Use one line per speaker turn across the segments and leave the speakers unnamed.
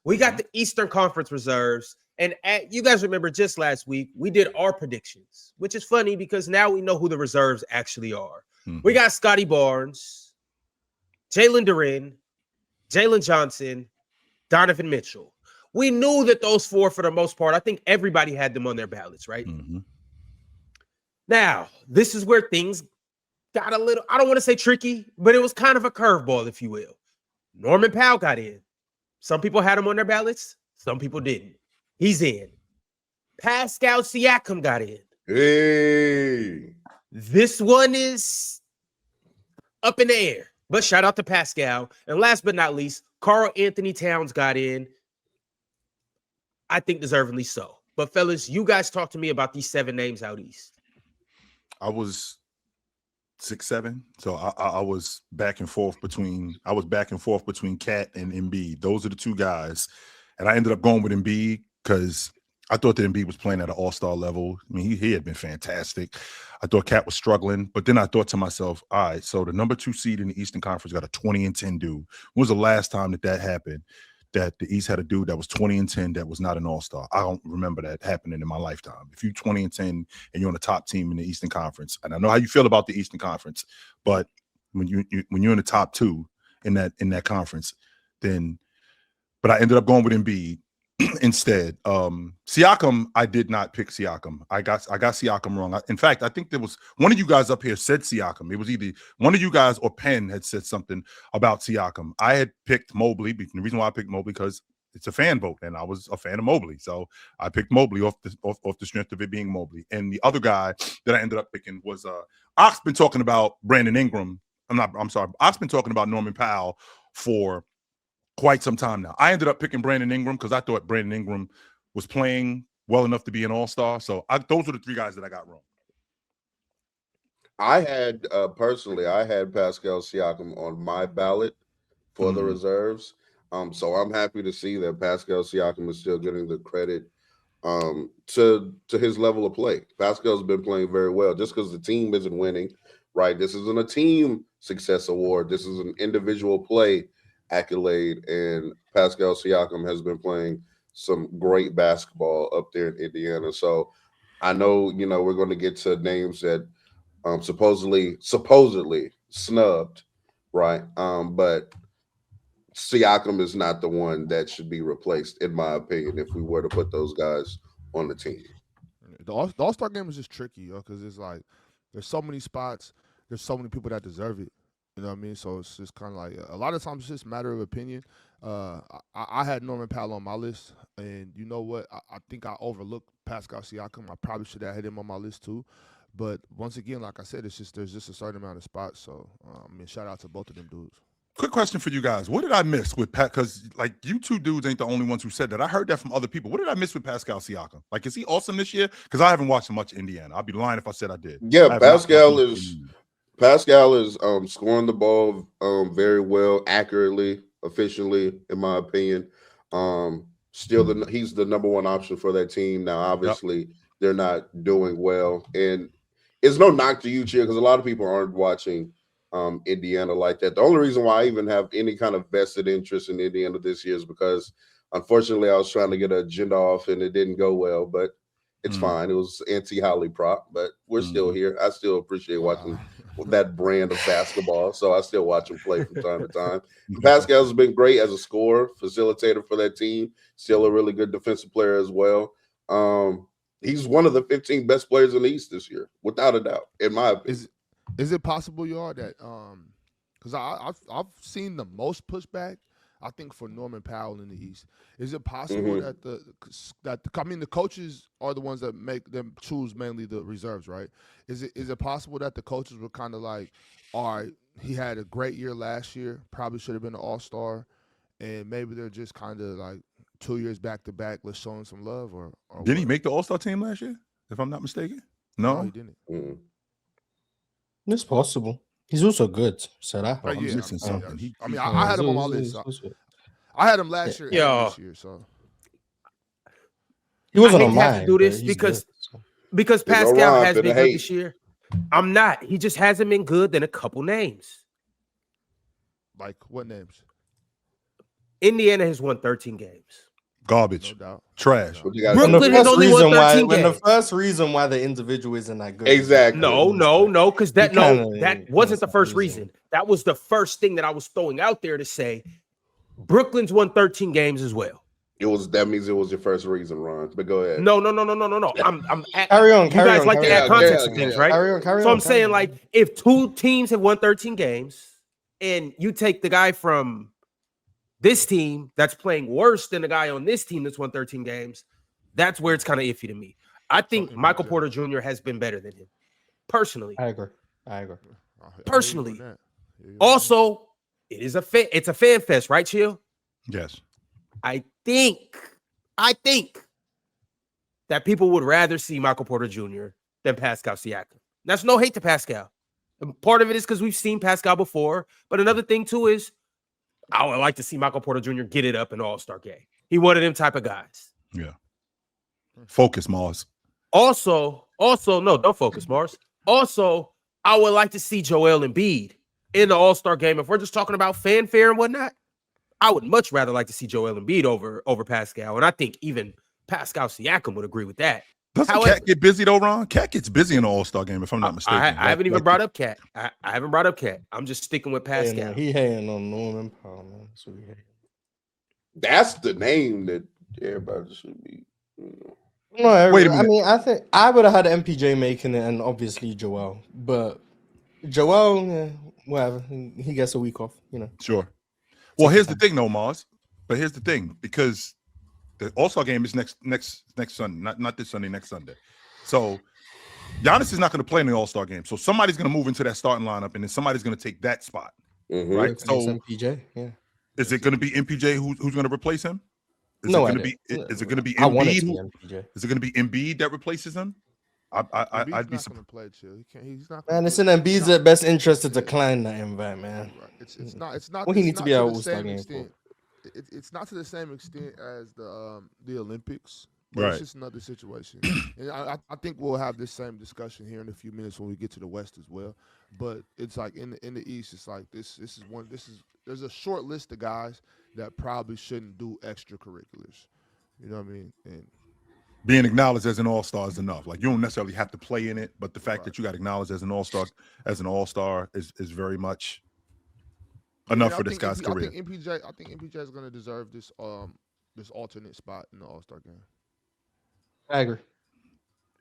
We got the Eastern Conference reserves. And you guys remember just last week, we did our predictions, which is funny because now we know who the reserves actually are. We got Scotty Barnes, Jalen Duren, Jalen Johnson, Donovan Mitchell. We knew that those four, for the most part, I think everybody had them on their ballots, right? Now, this is where things got a little, I don't want to say tricky, but it was kind of a curveball, if you will. Norman Powell got in. Some people had him on their ballots. Some people didn't. He's in. Pascal Siakam got in.
Hey.
This one is up in the air. But shout out to Pascal. And last but not least, Karl Anthony Towns got in. I think deservedly so. But fellas, you guys talk to me about these 7 names out east.
I was 6'7", so I was back and forth between Cat and Embiid. Those are the two guys, and I ended up going with Embiid because I thought that Embiid was playing at an all-star level. I mean, he had been fantastic. I thought Cat was struggling, but then I thought to myself, all right, so the number 2 seed in the Eastern Conference got a 20-10 dude. When was the last time that happened? That the East had a dude that was 20-10 that was not an all-star. I don't remember that happening in my lifetime. If you're 20-10 and you're on the top team in the Eastern Conference, and I know how you feel about the Eastern Conference, but when you're in the top 2 in that conference, then. But I ended up going with Embiid instead. Siakam, I did not pick Siakam. I got Siakam wrong. In fact, I think there was one of you guys up here said Siakam. It was either one of you guys or Penn had said something about Siakam. I had picked Mobley. The reason why I picked Mobley because it's a fan vote, and I was a fan of Mobley, so I picked Mobley off the strength of it being Mobley. And the other guy that I ended up picking was Ox been talking about Brandon Ingram. Ox been talking about Norman Powell for quite some time now. I ended up picking Brandon Ingram because I thought Brandon Ingram was playing well enough to be an all-star. So those were the 3 guys that I got wrong.
I had Pascal Siakam on my ballot for the reserves. So I'm happy to see that Pascal Siakam is still getting the credit to his level of play. Pascal's been playing very well. Just because the team isn't winning, right? This isn't a team success award. This is an individual play accolade, and Pascal Siakam has been playing some great basketball up there in Indiana. So I know, we're going to get to names that supposedly snubbed, right? But Siakam is not the one that should be replaced, in my opinion, if we were to put those guys on the team.
The All-Star game is just tricky, because it's like there's so many spots, there's so many people that deserve it. You know what I mean? So it's just kind of like a lot of times it's just a matter of opinion. I had Norman Powell on my list, and you know what? I think I overlooked Pascal Siakam. I probably should have had him on my list too. But once again, like I said, there's just a certain amount of spots. So shout out to both of them dudes.
Quick question for you guys. What did I miss with Pat? Because you 2 dudes ain't the only ones who said that. I heard that from other people. What did I miss with Pascal Siakam? Is he awesome this year? Because I haven't watched much Indiana. I'd be lying if I said I did.
Yeah, Pascal is scoring the ball very well, accurately, efficiently, in my opinion. He's the number 1 option for that team. Now, obviously, they're not doing well. And it's no knock to you, Chia, because a lot of people aren't watching Indiana like that. The only reason why I even have any kind of vested interest in Indiana this year is because, unfortunately, I was trying to get an agenda off and it didn't go well. But it's fine. It was anti-Holly prop, but we're still here. I still appreciate watching that brand of basketball, so I still watch him play from time to time. Pascal's been great as a scorer, facilitator for that team, still a really good defensive player as well. He's one of the 15 best players in the East this year, without a doubt, in my opinion.
Is it possible, y'all, that because I've seen the most pushback, I think, for Norman Powell in the East. Is it possible that the coaches are the ones that make them choose mainly the reserves, right? Is it possible that the coaches were kind of like, all right, he had a great year last year, probably should have been an all-star, and maybe they're just kind of like 2 years back to back, let's show him some love, or
didn't he make the All-Star team last year, if I'm not mistaken? No
he didn't.
It's possible. He's also good. So that
I had him on my list. I had him last year and this year, so
he wasn't on
mine.
mine.
Do this because Pascal has been good this year. I'm not. He just hasn't been good than a couple names.
Like what names?
Indiana has won 13 games.
Garbage.
No doubt.
Trash.
What you gotta
Brooklyn
do?
has only won 13
when the
games.
first reason why the individual isn't that good.
Exactly.
No, because that
kinda
wasn't the
stop
first
using
reason. That was the first thing that I was throwing out there to say Brooklyn's won 13 games as well.
That means it was your first reason, Ron. But go ahead.
No. I'm
Carry on.
you guys like to add context to things, right?
Carry
So
on.
I'm saying, like, if two teams have won 13 games and you take the guy from this team that's playing worse than the guy on this team that's won 13 games, that's where it's kind of iffy to me. I think Michael Porter Jr. has been better than him, personally.
I agree.
Personally. Also, it's a fan fest, right, Chill?
Yes.
I think that people would rather see Michael Porter Jr. than Pascal Siakam. That's no hate to Pascal. And part of it is because we've seen Pascal before. But another thing, too, is I would like to see Michael Porter Jr. get it up in All-Star game. He one of them type of guys.
Yeah. Focus, Mars.
Also, no, don't focus, Mars. Also, I would like to see Joel Embiid in the All-Star game. If we're just talking about fanfare and whatnot, I would much rather like to see Joel Embiid over Pascal. And I think even Pascal Siakam would agree with that.
Doesn't Cat get busy though, Ron? Cat gets busy in the All-Star game, if I'm not mistaken.
I haven't even brought up Cat. I haven't brought up Cat. I'm just sticking with Pascal.
He hating on Norman Powell, man. That's what he hating.
That's the name that everybody should be.
No,
Wait a minute.
I mean, I think I would have had MPJ making it, and obviously Joel. But Joel, whatever, he gets a week off, you know.
Sure. Well, here's the thing, though, Mars. But here's the thing, because the All-Star game is next Sunday, not this Sunday, next Sunday. So Giannis is not going to play in the All-Star game. So somebody's going to move into that starting lineup, and then somebody's going to take that spot, right? So
MPJ, yeah.
Is it going to be MPJ who's going to replace him? Is it going to be
I want it
Embiid?
to be MPJ.
Is it going to be Embiid that replaces him? I'd be surprised.
Play, Chill. He's not.
Man, it's in Embiid's best interest to decline that invite, man.
Right. It's not.
Well, he needs to be out All-Star game.
It's not to the same extent as the Olympics.
Right.
It's just another situation. And I think we'll have this same discussion here in a few minutes when we get to the West as well. But it's like in the East, it's like there's a short list of guys that probably shouldn't do extracurriculars. You know what I mean? And
being acknowledged as an all-star is enough. Like, you don't necessarily have to play in it, but the fact that you got acknowledged as an all-star is very much enough for this guy's career.
I think MPJ is going to deserve this alternate spot in the All-Star game.
I agree.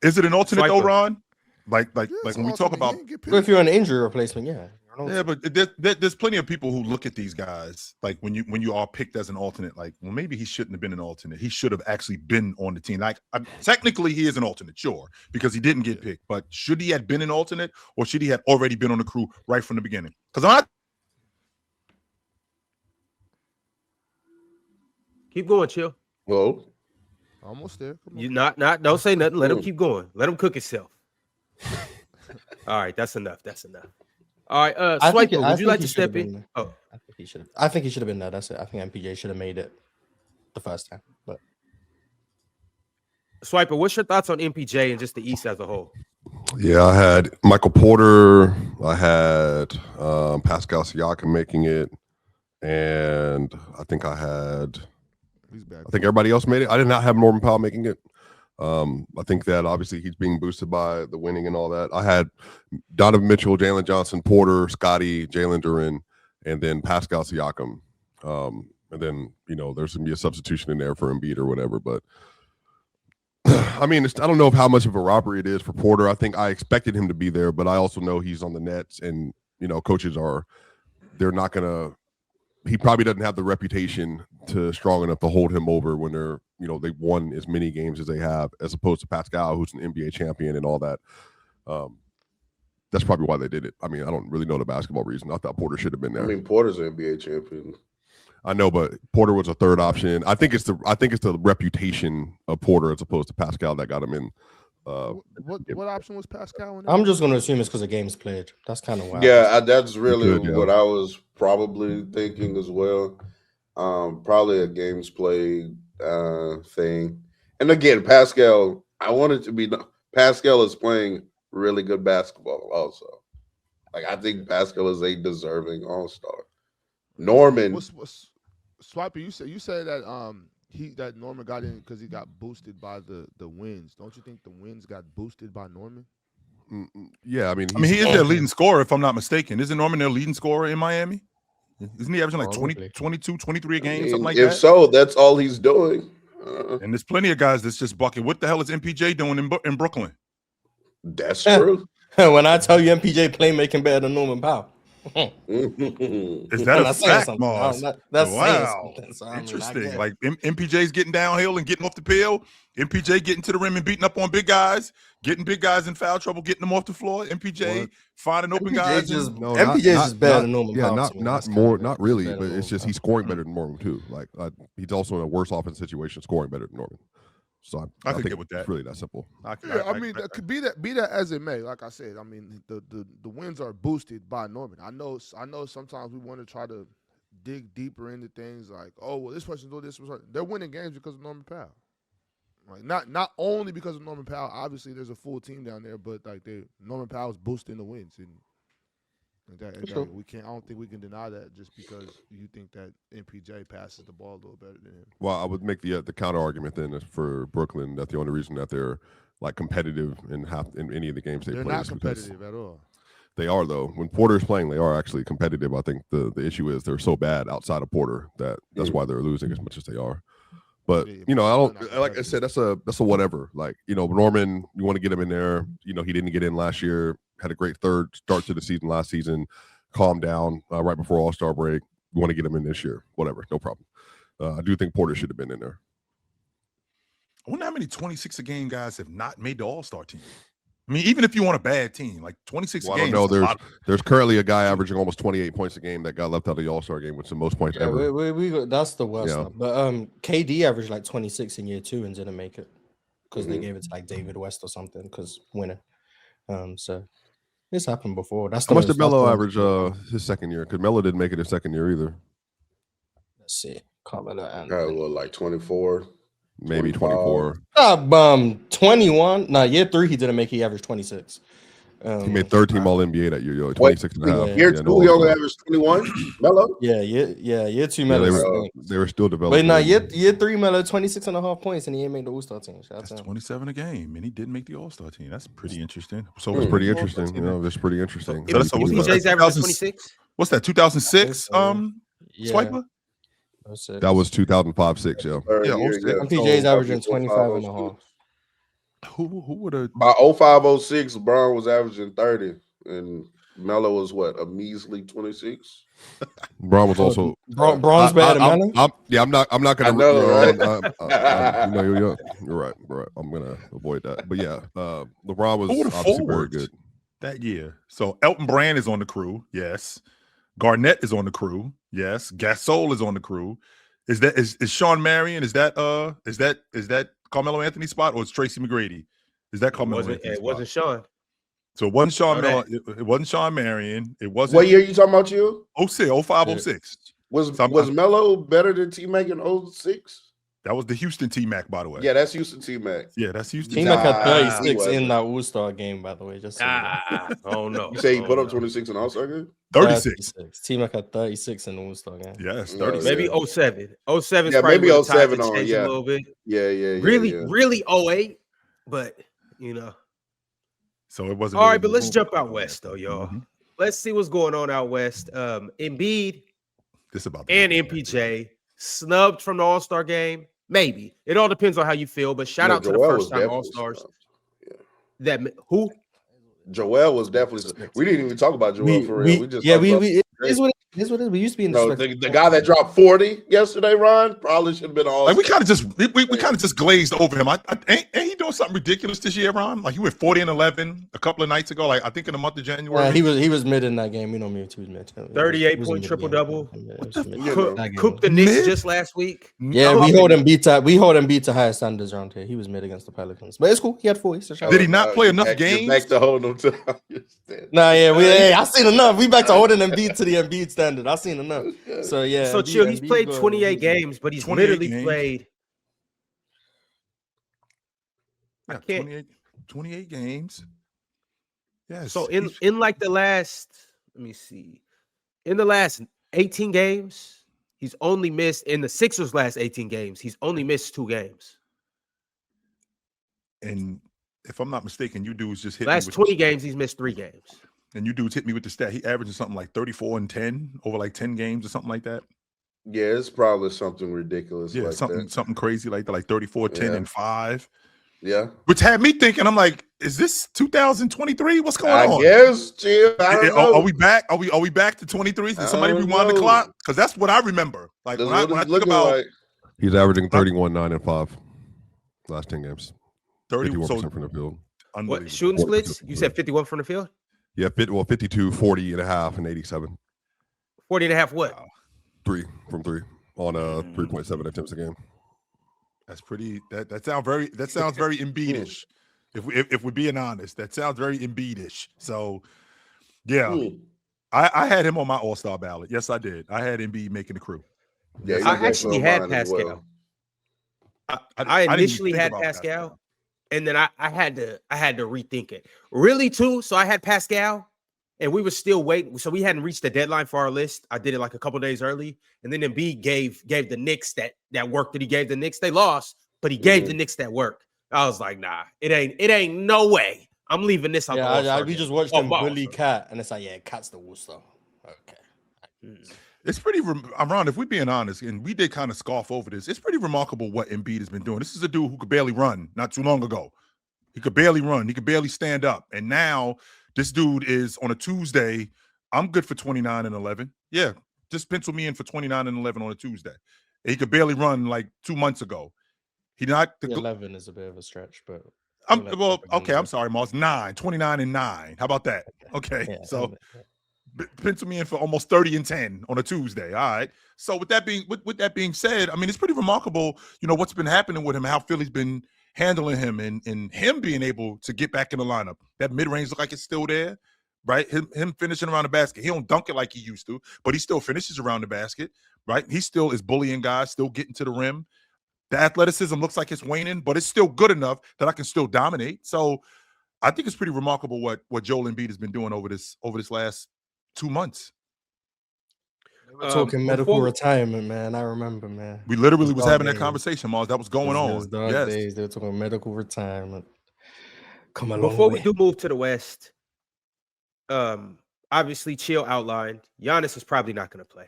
Is it an alternate though, Ron? Like when we talk about,
if you're an injury replacement, yeah.
Yeah, but there's plenty of people who look at these guys like when you are picked as an alternate, like, well, maybe he shouldn't have been an alternate. He should have actually been on the team. Like, technically, he is an alternate, sure, because he didn't get picked. But should he have been an alternate, or should he have already been on the crew right from the beginning? Because I'm not.
Keep going, Chill.
Well,
almost there.
You not don't say nothing. Let him keep going. Let him cook himself. All right, that's enough. All right, Swiper, would you like to step in? Oh,
I think he should have been there. That's it. I think MPJ should have made it the first time. But
Swiper, what's your thoughts on MPJ and just the East as a whole?
Yeah, I had Michael Porter. I had Pascal Siakam making it, and I think everybody else made it. I did not have Norman Powell making it. I think that obviously he's being boosted by the winning and all that. I had Donovan Mitchell, Jalen Johnson, Porter, Scotty, Jalen Duren, and then Pascal Siakam. And then, there's going to be a substitution in there for Embiid or whatever. But, I mean, I don't know how much of a robbery it is for Porter. I think I expected him to be there, but I also know he's on the Nets. And, coaches they're not going to – he probably doesn't have the reputation to strong enough to hold him over when they're – they won as many games as they have, as opposed to Pascal, who's an NBA champion and all that. That's probably why they did it. I mean, I don't really know the basketball reason. I thought Porter should have been there.
I mean, Porter's an NBA champion.
I know, but Porter was a third option. I think it's the reputation of Porter as opposed to Pascal that got him in.
What option was Pascal in?
I'm just going to assume it's because of games played. That's kind of why.
Yeah, that's really what I was probably thinking as well. Probably a games played thing. And again, Pascal, Pascal is playing really good basketball also. Like, I think Pascal is a deserving all-star. Norman,
Swiper, you said that that Norman got in because he got boosted by the wins. Don't you think the wins got boosted by Norman?
Yeah, I mean,
he is their leading scorer, if I'm not mistaken. Isn't Norman their leading scorer in Miami? Isn't he averaging like 20, 22, 23 a game, something like that?
If so, that's all he's doing.
And there's plenty of guys that's just bucking. What the hell is MPJ doing in Brooklyn?
That's true.
When I tell you MPJ playmaking better than Norman Powell.
Is that a fact, Mars?
That's
wow.
So,
interesting. Like MPJ's getting downhill and getting off the pill. MPJ getting to the rim and beating up on big guys, getting big guys in foul trouble, getting them off the floor. MPJ finding open guys.
MPJ is just better than Norman Powell.
Not really, but it's just he's scoring better than Norman too. Like he's also in a worse offense situation, scoring better than Norman. So I think
get with that.
It's really that simple.
That could be that as it may. Like I said, I mean the wins are boosted by Norman. I know sometimes we want to try to dig deeper into things like, oh well, this person doing this. They're winning games because of Norman Powell. Like not only because of Norman Powell. Obviously, there's a full team down there, but like Norman Powell's boosting the wins, and we can't. I don't think we can deny that just because you think that MPJ passes the ball a little better than him.
Well, I would make the counter argument then for Brooklyn that the only reason that they're like competitive in any of the games they play.
They're not competitive at all.
They are though. When Porter's playing, they are actually competitive. I think the issue is they're so bad outside of Porter that's why they're losing as much as they are. But I don't like I said, that's a whatever. Like, Norman, you want to get him in there. He didn't get in last year, had a great third start to the season last season, calmed down right before All-Star break. You want to get him in this year. Whatever, no problem. I do think Porter should have been in there.
I wonder how many 26 a game guys have not made the All-Star team. I mean, even if you want a bad team, like 26 a game.
I don't know. There's currently a guy averaging almost 28 points a game that got left out of the All-Star game with the most points ever.
That's the worst. Yeah. But KD averaged like 26 in year 2 and didn't make it because they gave it to like David West or something because winner. So this happened before. How
much did Melo average his second year? Because Melo didn't make it his second year either.
Let's see.
Like 24.
Maybe 24.
21. No, year 3 he didn't make it. He averaged 26.
He made third team All NBA that year. 26 and a half.
Year 2 he only averaged 21. Melo.
Year 2 Melo.
They were still developing.
Wait, no, year 3 Melo 26 and a half points and he ain't made the All-Star team.
That's 27 a game and he didn't make the All-Star team. That's pretty interesting. So
it's pretty interesting. That's pretty interesting.
MPJ's average 26.
What's that? 2006. Swiper.
That was 2005-06, yo.
MPJ's averaging 25 and a half.
Who would have
by 05-06, Brown was averaging 30 and Melo was what, a measly 26?
Brown was also
Brown's better than Melo?
I'm not gonna you're right. I'm gonna avoid that. But yeah, LeBron was obviously very good
that year. So Elton Brand is on the crew, yes. Garnett is on the crew. Yes. Gasol is on the crew. Is Sean Marion? Is that Carmelo Anthony's spot or is Tracy McGrady? Is that Carmelo Anthony's spot?
It wasn't Sean.
So it wasn't Sean it wasn't Sean Marion. It wasn't.
What year are you talking about?
05-06.
Was Melo better than T-Mac in 06?
That was the Houston T-Mac, by the way.
Yeah, that's Houston T-Mac.
Yeah, that's Houston.
T-Mac had 36 in that All-Star game, by the way.
Oh no.
You say he put up 26 in All-Star game?
36.
T-Mac had 36 in the All-Star game.
Yes, 36.
Maybe 07. 07
yeah, maybe 07
on, yeah. A little bit.
Yeah.
Really 08, but
So it wasn't.
All right, but let's jump out west though, y'all. Mm-hmm. Let's see what's going on out west. Embiid and MPJ snubbed from the All-Star game. Maybe. It all depends on how you feel, but shout out to the first-time All-Stars.
Yeah.
Who?
Joel was definitely. We didn't even talk about Joel for real.
It is what it is. We used to be in
the guy that dropped 40 yesterday, Ron, probably should have been all.
Like we kind of just glazed over him. Ain't he doing something ridiculous this year, Ron? Like he went 40 and 11 a couple of nights ago. Like I think in the month of January.
Yeah, he was mid in that game. We know me too.
38-point triple-double. Cooked the Knicks just last week.
Yeah, we hold Embiid to higher standards around here. He was mid against the Pelicans, but it's cool. He had 40. So
did he not play enough games?
Back to holding him to.
I seen enough. We back to holding Embiid to the Embiid standard. I've seen enough. So yeah.
So chill. He's played 28 games, but he's literally played.
I can't. 28 games. Yes.
So in like the last, let me see, in the last 18 games, He's only missed in the Sixers' last 18 games. He's only missed 2 games.
And if I'm not mistaken, you dudes just hit
last
me with
20 games. He's missed 3 games.
And you dudes hit me with the stat. He averages something like 34 and 10 over like 10 games or something like that.
Yeah, it's probably something ridiculous.
Yeah,
like
something crazy like that, like 34, 10, and 5.
Yeah.
Which had me thinking, I'm like, is this 2023? What's going on?
I guess, Jim. I don't know.
Are we back? Are we back to 23? Did somebody rewind the clock? Because that's what I remember. Like when I think about
like.
He's averaging 31, 9, and 5 last 10 games.
31%
from the field.
What shooting splits? You said 51 from the field?
Yeah, 52, 40 and a half, and 87.
40 and a half what?
3 from 3 on 3.7 attempts a game.
That's pretty. That sounds very Embiid-ish. If we're being honest, that sounds very Embiid-ish. So, yeah, I had him on my All-Star ballot. Yes, I did. I had Embiid making the crew.
Yeah,
I actually had Pascal.
Well.
I initially had Pascal, and then I had to rethink it. Really, too. So I had Pascal, and we were still waiting. So we hadn't reached the deadline for our list. I did it like a couple days early, and then Embiid gave the Knicks that work that he gave the Knicks. They lost, but he gave the Knicks that work. I was like, nah, it ain't no way. I'm leaving this out.
We just watched them bully Cat, and it's like, yeah, Cat's the Worcester. Okay.
It's pretty. Ron, if we're being honest, and we did kind of scoff over this, it's pretty remarkable what Embiid has been doing. This is a dude who could barely run not too long ago. He could barely run. He could barely stand up. And now this dude is on a Tuesday. I'm good for 29 and 11. Yeah, just pencil me in for 29 and 11 on a Tuesday. And he could barely run like 2 months ago. He not
11 is a bit of a stretch, but
I'm sorry, Mars. 29 and 9. How about that? Okay,
yeah,
so pencil me in for almost 30 and 10 on a Tuesday. All right. So with that being said, I mean, it's pretty remarkable, what's been happening with him, how Philly's been handling him, and him being able to get back in the lineup. That mid-range look like it's still there, right? Him finishing around the basket. He don't dunk it like he used to, but he still finishes around the basket, right? He still is bullying guys, still getting to the rim. The athleticism looks like it's waning, but it's still good enough that I can still dominate. So I think it's pretty remarkable what Joel Embiid has been doing over this last 2 months.
Talking medical retirement, man. I remember, man.
We literally was having that conversation, Mars. That was going on.
Yes. Days, they were talking medical retirement. Come on.
Before we do move to the West, obviously, Chill outlined. Giannis is probably not going to play.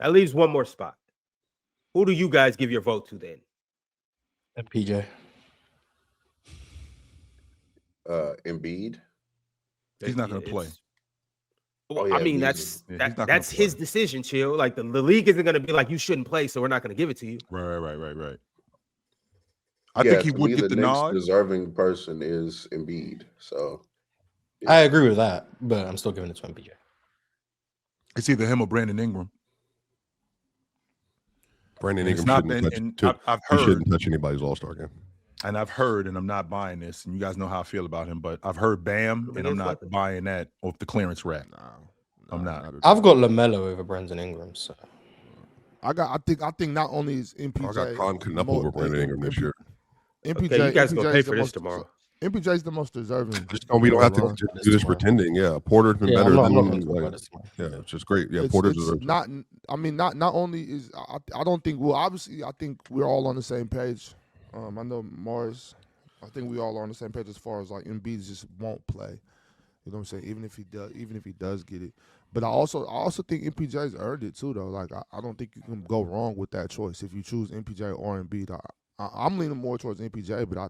That leaves one more spot. Who do you guys give your vote to then?
PJ.
Embiid.
He's not going to play.
Well, I mean, that's his decision, Chill. Like the league isn't going to be like, you shouldn't play, so we're not going to give it to you.
Right. I think he would get the nod.
Next deserving person is Embiid. So
I agree with that, but I'm still giving it to MPJ.
It's either him or Brandon Ingram.
Brandon Ingram shouldn't touch anybody's All-Star game.
And I've heard, and I'm not buying this, and you guys know how I feel about him, but I've heard Bam, and I'm not buying that off the clearance rack. I'm not.
I've got LaMelo over Brandon Ingram, so
I think not only is MPJ.
I got Con Knuckle over Brandon Ingram this year.
MPJ,
okay, you guys go pay for this tomorrow.
MPJ is the most deserving.
We don't have to do this pretending. Yeah, Porter's been better than. It's just great. Yeah, Porter's
not. I mean, not only is I don't think. Well, obviously, I think we're all on the same page. I know Mars. I think we all are on the same page as far as like Embiid just won't play. You know what I'm saying? Even if he does get it. But I also think MPJ's earned it too, though. Like I don't think you can go wrong with that choice if you choose MPJ or Embiid. I'm leaning more towards MPJ, but I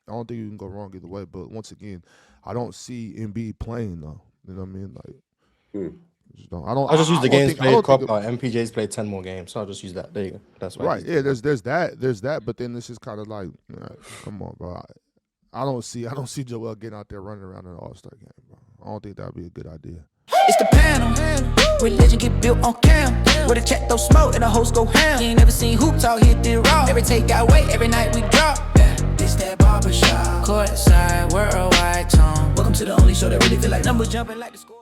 don't think you can go wrong either way. But once again, I don't see Embiid playing though. You know what I mean? Like,
I'll just use the games played cop out. MPJ's played 10 more games, so I'll just use that. There you go. That's
right. Yeah, there's that. But then this is kind of like, come on, bro. I don't see Joel getting out there running around in an All-Star game, bro. I don't think that'd be a good idea.
It's the panel. Religion get built on cam. Where the chat throw smoke and the host go ham. You ain't never seen Hoop Talk hit the raw. Every take got weight, every night we drop. This that barbershop. Courtside, worldwide tone. Welcome to the only show that really feel like numbers jumping like the score.